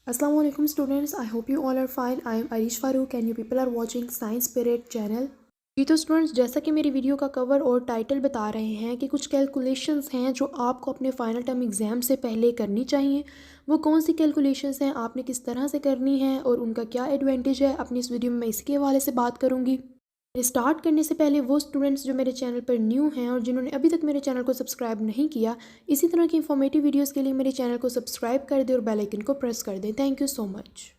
Assalamu alaikum students. I hope you all are fine. I am Arish Farooq and you people are watching Science Spirit channel. जी तो students, जैसा कि मेरी video का cover और title बता रहे हैं कि कुछ कैलकुलेशंस हैं जो आपको अपने फाइनल टर्म एग्ज़ाम से पहले करनी चाहिए। वो कौन सी कैलकुलेशंस हैं, आपने किस तरह से करनी है और उनका क्या एडवांटेज है, अपनी इस वीडियो में मैं इसके हवाले से बात करूँगी। स्टार्ट करने से पहले वो स्टूडेंट्स जो मेरे चैनल पर न्यू हैं और जिन्होंने अभी तक मेरे चैनल को सब्सक्राइब नहीं किया, इसी तरह की इंफॉर्मेटिव वीडियोस के लिए मेरे चैनल को सब्सक्राइब कर दें और बेल आइकन को प्रेस कर दें। Thank you so much.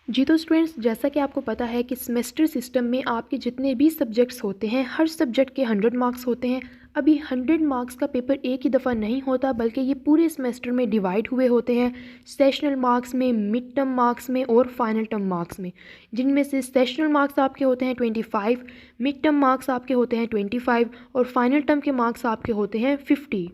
जी तो स्टूडेंट्स, जैसा कि आपको पता है कि सेमेस्टर सिस्टम में आपके जितने भी सब्जेक्ट्स होते हैं, हर सब्जेक्ट के 100 मार्क्स होते हैं। अभी 100 मार्क्स का पेपर एक ही दफ़ा नहीं होता, बल्कि ये पूरे सेमेस्टर में डिवाइड हुए होते हैं, सेशनल मार्क्स में, मिड टर्म मार्क्स में और फाइनल टर्म मार्क्स में, जिनमें से सेशनल मार्क्स आपके होते हैं 25, मिड टर्म मार्क्स आपके होते हैं 25 और फाइनल टर्म के मार्क्स आपके होते हैं 50।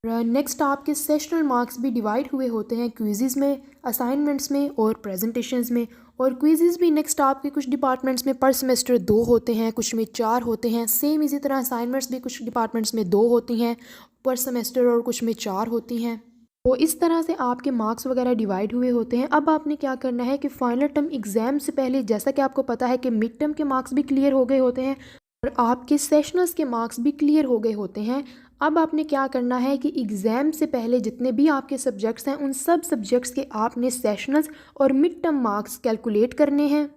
नेक्स्ट आपके सेशनल मार्क्स भी डिवाइड हुए होते हैं क्विज़ेज़ में, असाइनमेंट्स में और प्रेजेंटेशंस में। और क्विज़ेज़ भी नेक्स्ट आपके कुछ डिपार्टमेंट्स में पर सेमेस्टर 2 होते हैं, कुछ में 4 होते हैं। सेम इसी तरह असाइनमेंट्स भी कुछ डिपार्टमेंट्स में 2 होती हैं पर सेमेस्टर और कुछ में 4 होती हैं। तो इस तरह से आपके मार्क्स वगैरह डिवाइड हुए होते हैं। अब आपने क्या करना है कि फाइनल टर्म एग्ज़ाम से पहले, जैसा कि आपको पता है कि मिड टर्म के मार्क्स भी क्लियर हो गए होते हैं और आपके सेशनल्स के मार्क्स भी क्लियर हो गए होते हैं। अब आपने क्या करना है कि एग्ज़ाम से पहले जितने भी आपके सब्जेक्ट्स हैं, उन सब सब्जेक्ट्स के आपने सेशनल्स और मिड टर्म मार्क्स कैलकुलेट करने हैं।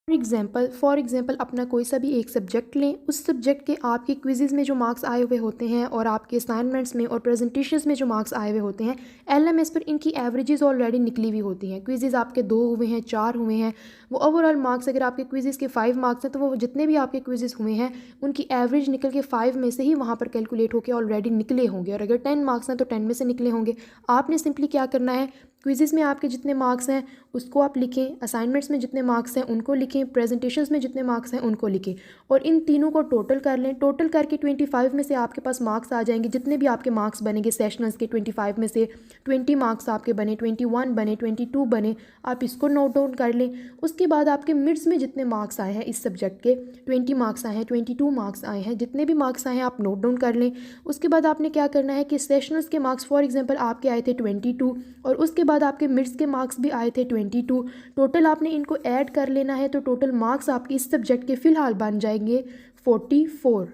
फॉर एग्ज़ाम्पल अपना कोई सा भी एक सब्जेक्ट लें, उस सब्जेक्ट के आपके क्विज़ेज़ में जो मार्क्स आए हुए होते हैं और आपके असाइनमेंट्स में और प्रेजेंटेशंस में जो मार्क्स आए हुए होते हैं, एलएमएस पर इनकी एवरेजेस ऑलरेडी निकली हुई होती हैं। क्विज़ेज़ आपके 2 हुए हैं, 4 हुए हैं, वो ओवरऑल मार्क्स अगर आपके क्विज़ेज़ के 5 मार्क्स हैं तो वो जितने भी आपके क्विज़ेज़ हुए हैं उनकी एवरेज निकल के 5 में से ही वहाँ पर कैलकुलेट होकर ऑलरेडी निकले होंगे। और अगर 10 मार्क्स हैं तो 10 में से निकले होंगे। आपने सिंपली क्या करना है, क्विज़ेज़ में आपके जितने मार्क्स हैं उसको आप लिखें, असाइनमेंट्स में जितने मार्क्स हैं उनको लिखें, प्रेजेंटेशंस में जितने मार्क्स हैं उनको लिखें और इन तीनों को टोटल कर लें। टोटल करके 25 में से आपके पास मार्क्स आ जाएंगे। जितने भी आपके मार्क्स बनेंगे सेशनल्स के, 25 में से 20 मार्क्स आपके बने, 21 बने, 22 बने, आप इसको नोट डाउन कर लें। उसके बाद आपके मिड्स में जितने मार्क्स आए हैं इस सब्जेक्ट के, 20 मार्क्स आए हैं, 22 मार्क्स आए हैं, जितने भी मार्क्स आए हैं आप नोट डाउन कर लें। उसके बाद आपने क्या करना है कि सेशनल्स के मार्क्स फॉर एग्जांपल आपके आए थे 22 और उसके बाद आपके मिड्स के मार्क्स भी आए थे 22। टोटल आपने इनको ऐड कर लेना है, तो टोटल मार्क्स आपके इस सब्जेक्ट के फ़िलहाल बन जाएंगे 44।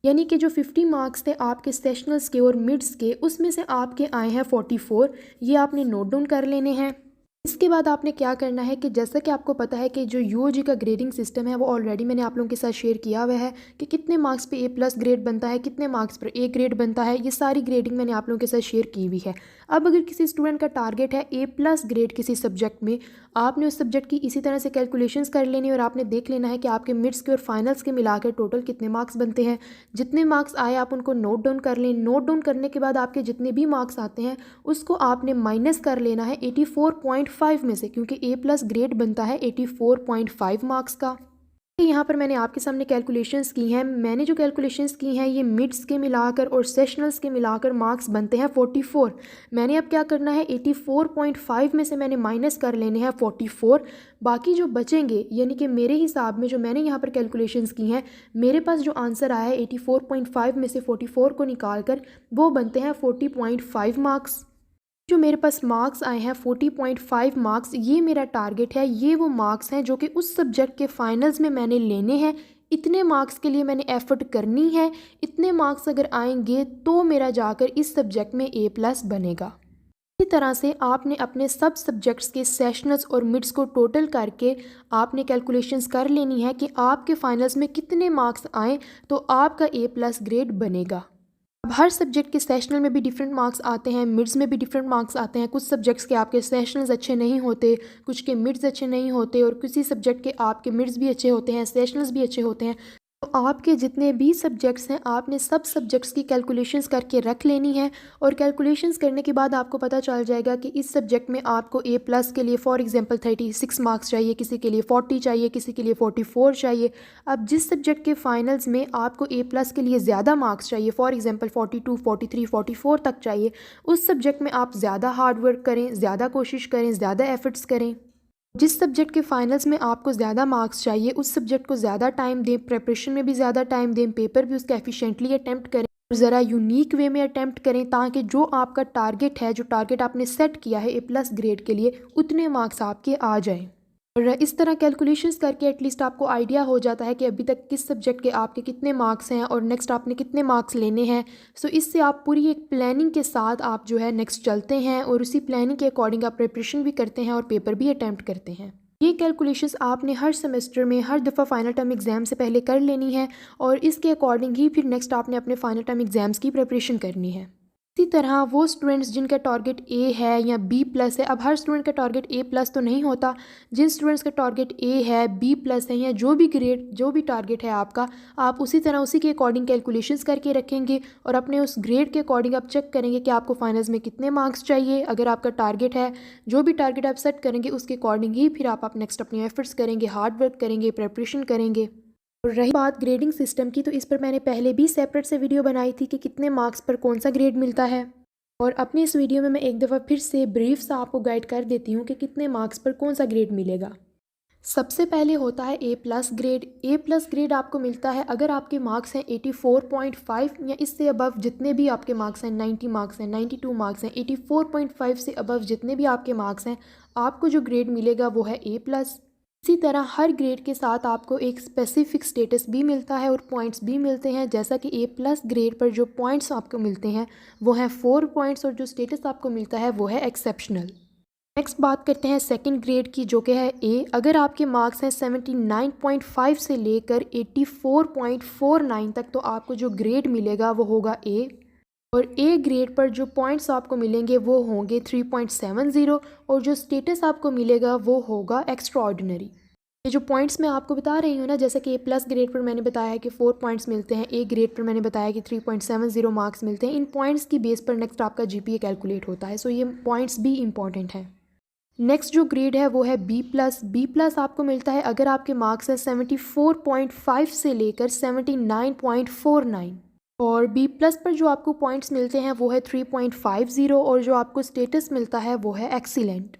यानी कि जो 50 मार्क्स थे आपके सेशनल्स के और मिड्स के, उसमें से आपके आए हैं 44। ये आपने नोट डाउन कर लेने हैं। इसके बाद आपने क्या करना है कि जैसा कि आपको पता है कि जो यूजी का ग्रेडिंग सिस्टम है वो ऑलरेडी मैंने आप लोगों के साथ शेयर किया हुआ है कि कितने मार्क्स पे A+ ग्रेड बनता है, कितने मार्क्स पर A ग्रेड बनता है। ये सारी ग्रेडिंग मैंने आप लोगों के साथ शेयर की हुई है। अब अगर किसी स्टूडेंट का टारगेट है A+ ग्रेड किसी सब्जेक्ट में, आपने उस सब्जेक्ट की इसी तरह से कैलकुलेशंस कर लेनी और आपने देख लेना है कि आपके मिड्स के और फाइनल्स के मिलाकर टोटल कितने मार्क्स बनते हैं। जितने मार्क्स आए आप उनको नोट डाउन कर लें। नोट डाउन करने के बाद आपके जितने भी मार्क्स आते हैं उसको आपने माइनस कर लेना है 84.5 में से, क्योंकि A+ ग्रेड बनता है 84.5 मार्क्स का। यहाँ पर मैंने आपके सामने कैलकुलेशंस की हैं। मैंने जो कैलकुलेशंस की हैं ये मिड्स के मिलाकर और सेशनल्स के मिलाकर मार्क्स बनते हैं 44। मैंने अब क्या करना है, 84.5 में से मैंने माइनस कर लेने हैं 44। बाकी जो बचेंगे, यानी कि मेरे हिसाब में जो मैंने यहाँ पर कैलकुलेशंस की हैं, मेरे पास जो आंसर आया है 84.5 में से 44 को निकाल कर वो बनते हैं 40.5 मार्क्स। जो मेरे पास मार्क्स आए हैं 40.5 मार्क्स, ये मेरा टारगेट है। ये वो मार्क्स हैं जो कि उस सब्जेक्ट के फाइनल्स में मैंने लेने हैं। इतने मार्क्स के लिए मैंने एफर्ट करनी है। इतने मार्क्स अगर आएंगे तो मेरा जाकर इस सब्जेक्ट में A+ बनेगा। इसी तरह से आपने अपने सब सब्जेक्ट्स के सेशनल्स और मिड्स को टोटल करके आपने कैलकुलेशंस कर लेनी है कि आपके फाइनल्स में कितने मार्क्स आए तो आपका A+ ग्रेड बनेगा। अब हर सब्जेक्ट के सेशनल में भी डिफरेंट मार्क्स आते हैं, मिड्स में भी डिफरेंट मार्क्स आते हैं। कुछ सब्जेक्ट्स के आपके सेशनल्स अच्छे नहीं होते, कुछ के मिड्स अच्छे नहीं होते और किसी सब्जेक्ट के आपके मिड्स भी अच्छे होते हैं, सेशनल्स भी अच्छे होते हैं। तो आपके जितने भी सब्जेक्ट्स हैं आपने सब सब्जेक्ट्स की कैलकुलेशंस करके रख लेनी है और कैलकुलेशंस करने के बाद आपको पता चल जाएगा कि इस सब्जेक्ट में आपको A+ के लिए फॉर एग्जांपल 36 मार्क्स चाहिए, किसी के लिए 40 चाहिए, किसी के लिए 44 चाहिए। अब जिस सब्जेक्ट के फाइनल्स में आपको A+ के लिए ज़्यादा मार्क्स चाहिए, फॉर एग्जांपल 42, 43, 44 तक चाहिए, उस सब्जेक्ट में आप ज़्यादा हार्ड वर्क करें, ज़्यादा कोशिश करें, ज़्यादा एफर्ट्स करें। जिस सब्जेक्ट के फाइनल्स में आपको ज़्यादा मार्क्स चाहिए उस सब्जेक्ट को ज़्यादा टाइम दें, प्रिपरेशन में भी ज़्यादा टाइम दें, पेपर भी उसका एफिशिएंटली अटैम्प्ट करें। ज़रा यूनिक वे में अटैम्प्ट करें ताकि जो आपका टारगेट है, जो टारगेट आपने सेट किया है A+ ग्रेड के लिए, उतने मार्क्स आपके आ जाएं। और इस तरह कैलकुलेशंस करके एटलीस्ट आपको आइडिया हो जाता है कि अभी तक किस सब्जेक्ट के आपके कितने मार्क्स हैं और नेक्स्ट आपने कितने मार्क्स लेने हैं। सो इससे आप पूरी एक प्लानिंग के साथ आप जो है नेक्स्ट चलते हैं और उसी प्लानिंग के अकॉर्डिंग आप प्रिपरेशन भी करते हैं और पेपर भी अटैम्प्ट करते हैं। ये कैलकुलेशंस आपने हर सेमेस्टर में हर दफ़ा फाइनल टर्म एग्ज़ाम से पहले कर लेनी है और इसके अकॉर्डिंग ही फिर नेक्स्ट आपने अपने फाइनल टर्म एग्ज़ाम्स की प्रिपरेशन करनी है। इसी तरह वो स्टूडेंट्स जिनका टारगेट ए है या B+ है, अब हर स्टूडेंट का टारगेट A+ तो नहीं होता। जिन स्टूडेंट्स का टारगेट ए है, B+ है या जो भी टारगेट है आपका, आप उसी तरह उसी के अकॉर्डिंग कैलकुलेशंस करके रखेंगे और अपने उस ग्रेड के अकॉर्डिंग आप चेक करेंगे कि आपको फाइनल्स में कितने मार्क्स चाहिए। अगर आपका टारगेट है, जो भी टारगेट आप सेट करेंगे उसके अकॉर्डिंग ही फिर आप नेक्स्ट अपने एफर्ट्स करेंगे, हार्ड वर्क करेंगे, प्रिपरेशन करेंगे। और रही बात ग्रेडिंग सिस्टम की, तो इस पर मैंने पहले भी सेपरेट से वीडियो बनाई थी कि कितने मार्क्स पर कौन सा ग्रेड मिलता है। और अपनी इस वीडियो में मैं एक दफ़ा फिर से ब्रीफ सा आपको गाइड कर देती हूँ कि कितने मार्क्स पर कौन सा ग्रेड मिलेगा। सबसे पहले होता है A+ ग्रेड। A+ ग्रेड आपको मिलता है अगर आपके मार्क्स हैं 84.5 या इससे अबव, जितने भी आपके मार्क्स हैं, 90 मार्क्स हैं, 92 मार्क्स हैं, 84.5 से अबव जितने भी आपके मार्क्स हैं, आपको जो ग्रेड मिलेगा वो है A+। इसी तरह हर ग्रेड के साथ आपको एक स्पेसिफिक स्टेटस भी मिलता है और पॉइंट्स भी मिलते हैं। जैसा कि A+ ग्रेड पर जो पॉइंट्स आपको मिलते हैं वो हैं 4 पॉइंट्स और जो स्टेटस आपको मिलता है वो है एक्सेप्शनल। नेक्स्ट बात करते हैं सेकंड ग्रेड की, जो कि है A। अगर आपके मार्क्स हैं 79.5 से लेकर 84.49 तक, तो आपको जो ग्रेड मिलेगा वो होगा A। और A ग्रेड पर जो पॉइंट्स आपको मिलेंगे वो होंगे 3.70 और जो स्टेटस आपको मिलेगा वो होगा एक्स्ट्रा ऑर्डिनरी। ये जो पॉइंट्स मैं आपको बता रही हूँ ना, जैसे कि A+ ग्रेड पर मैंने बताया है कि 4 पॉइंट्स मिलते हैं, A ग्रेड पर मैंने बताया कि 3.70 मार्क्स मिलते हैं। इन पॉइंट्स की बेस पर नेक्स्ट आपका GPA कैलकुलेट होता है। सो ये पॉइंट्स भी इंपॉर्टेंट हैं। नेक्स्ट जो ग्रेड है वो है B+ आपको मिलता है अगर आपके मार्क्स हैं 74.5 से लेकर 79.49 और B+ पर जो आपको पॉइंट्स मिलते हैं वो है 3.50 और जो आपको स्टेटस मिलता है वो है एक्सीलेंट।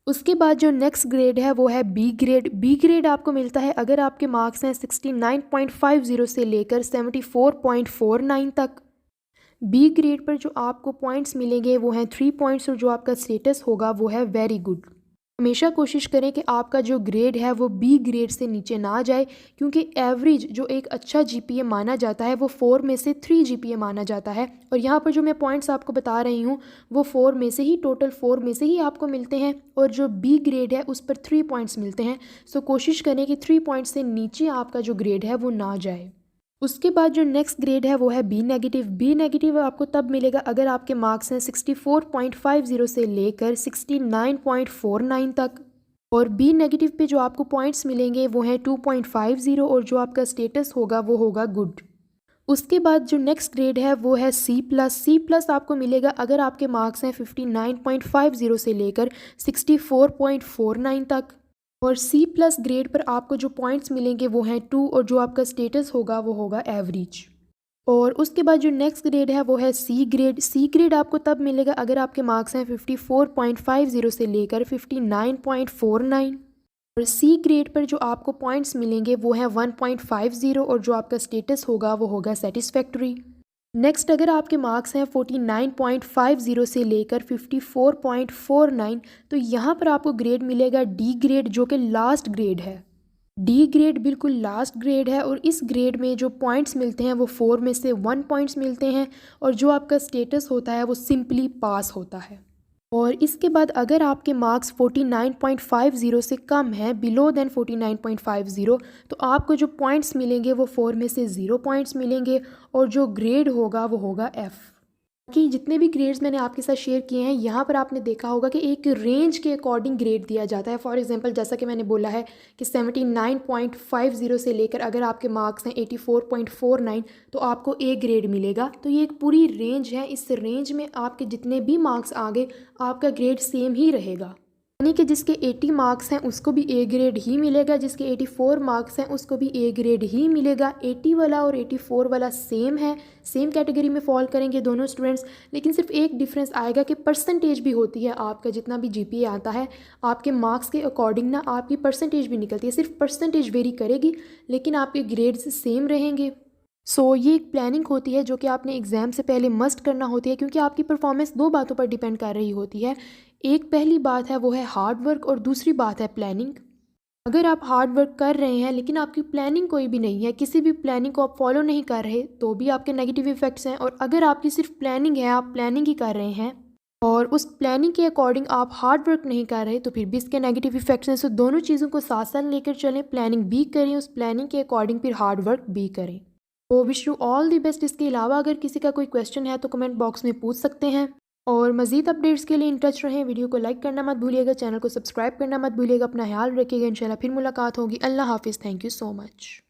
उसके बाद जो नेक्स्ट ग्रेड है वो है B ग्रेड। B ग्रेड आपको मिलता है अगर आपके मार्क्स हैं 69.50 से लेकर 74.49 तक। B ग्रेड पर जो आपको पॉइंट्स मिलेंगे वो हैं 3 पॉइंट्स और जो आपका स्टेटस होगा वो है वेरी गुड। हमेशा कोशिश करें कि आपका जो ग्रेड है वो B ग्रेड से नीचे ना जाए, क्योंकि एवरेज जो एक अच्छा GPA माना जाता है वो 4 में से 3 GPA माना जाता है। और यहाँ पर जो मैं पॉइंट्स आपको बता रही हूँ वो 4 में से ही, टोटल 4 में से ही आपको मिलते हैं और जो B ग्रेड है उस पर 3 पॉइंट्स मिलते हैं। सो कोशिश करें कि 3 पॉइंट्स से नीचे आपका जो ग्रेड है वो ना जाए। उसके बाद जो नेक्स्ट ग्रेड है वो है B नेगेटिव। B नेगेटिव आपको तब मिलेगा अगर आपके मार्क्स हैं 64.50 से लेकर 69.49 तक और B नेगेटिव पे जो आपको पॉइंट्स मिलेंगे वो हैं 2.50 और जो आपका स्टेटस होगा वो होगा गुड। उसके बाद जो नेक्स्ट ग्रेड है वो है C+ आपको मिलेगा अगर आपके मार्क्स हैं 59.50 से लेकर 64.49 तक और C+ ग्रेड पर आपको जो पॉइंट्स मिलेंगे वो हैं 2 और जो आपका स्टेटस होगा वो होगा एवरेज। और उसके बाद जो नेक्स्ट ग्रेड है वो है C ग्रेड। C ग्रेड आपको तब मिलेगा अगर आपके मार्क्स हैं 54.50 से लेकर 59.49 और C ग्रेड पर जो आपको पॉइंट्स मिलेंगे वो हैं 1.50 और जो आपका स्टेटस होगा वो होगा सेटिस्फैक्ट्री। नेक्स्ट अगर आपके मार्क्स हैं 49.50 से लेकर 54.49, तो यहाँ पर आपको ग्रेड मिलेगा D ग्रेड, जो कि लास्ट ग्रेड है। D ग्रेड बिल्कुल लास्ट ग्रेड है और इस ग्रेड में जो पॉइंट्स मिलते हैं वो 4 में से 1 पॉइंट्स मिलते हैं और जो आपका स्टेटस होता है वो सिंपली पास होता है। और इसके बाद अगर आपके मार्क्स 49.50 से कम हैं, बिलो देन 49.50, तो आपको जो पॉइंट्स मिलेंगे वो 4 में से 0 पॉइंट्स मिलेंगे और जो ग्रेड होगा वो होगा F। कि जितने भी ग्रेड्स मैंने आपके साथ शेयर किए हैं, यहाँ पर आपने देखा होगा कि एक रेंज के अकॉर्डिंग ग्रेड दिया जाता है। फॉर एग्जांपल जैसा कि मैंने बोला है कि 79.50 से लेकर अगर आपके मार्क्स हैं 84.49 तो आपको A ग्रेड मिलेगा। तो ये एक पूरी रेंज है, इस रेंज में आपके जितने भी मार्क्स आगे आपका ग्रेड सेम ही रहेगा। यानी कि जिसके 80 मार्क्स हैं उसको भी A ग्रेड ही मिलेगा, जिसके 84 मार्क्स हैं उसको भी A ग्रेड ही मिलेगा। 80 वाला और 84 वाला सेम है, सेम कैटेगरी में फॉल करेंगे दोनों स्टूडेंट्स, लेकिन सिर्फ एक डिफरेंस आएगा कि परसेंटेज भी होती है। आपका जितना भी GPA आता है आपके मार्क्स के अकॉर्डिंग ना आपकी परसेंटेज भी निकलती है, सिर्फ परसेंटेज वेरी करेगी लेकिन आपके ग्रेड्स सेम रहेंगे। ये एक प्लानिंग होती है जो कि आपने एग्ज़ाम से पहले मस्ट करना होती है, क्योंकि आपकी परफॉर्मेंस दो बातों पर डिपेंड कर रही होती है। एक पहली बात है वो है हार्ड वर्क, और दूसरी बात है प्लानिंग। अगर आप हार्ड वर्क कर रहे हैं लेकिन आपकी प्लानिंग कोई भी नहीं है, किसी भी प्लानिंग को आप फॉलो नहीं कर रहे, तो भी आपके नेगेटिव इफ़ेक्ट्स हैं। और अगर आपकी सिर्फ प्लानिंग है, आप प्लानिंग ही कर रहे हैं और उस प्लानिंग के अकॉर्डिंग आप हार्ड वर्क नहीं कर रहे, तो फिर भी इसके नेगेटिव इफ़ेक्ट्स हैं। दोनों चीज़ों को साथ साथ लेकर चलें, प्लानिंग भी करें, उस प्लानिंग के अकॉर्डिंग फिर हार्ड वर्क भी करें। तो wish you all the best. इसके अलावा अगर किसी का कोई क्वेश्चन है तो कमेंट बॉक्स में पूछ सकते हैं, और मज़ीद अपडेट्स के लिए इन टच रहें। वीडियो को लाइक करना मत भूलिएगा, चैनल को सब्सक्राइब करना मत भूलिएगा। अपना ख्याल रखिएगा, इंशाल्लाह फिर मुलाकात होगी। अल्लाह हाफिज़। Thank you so much.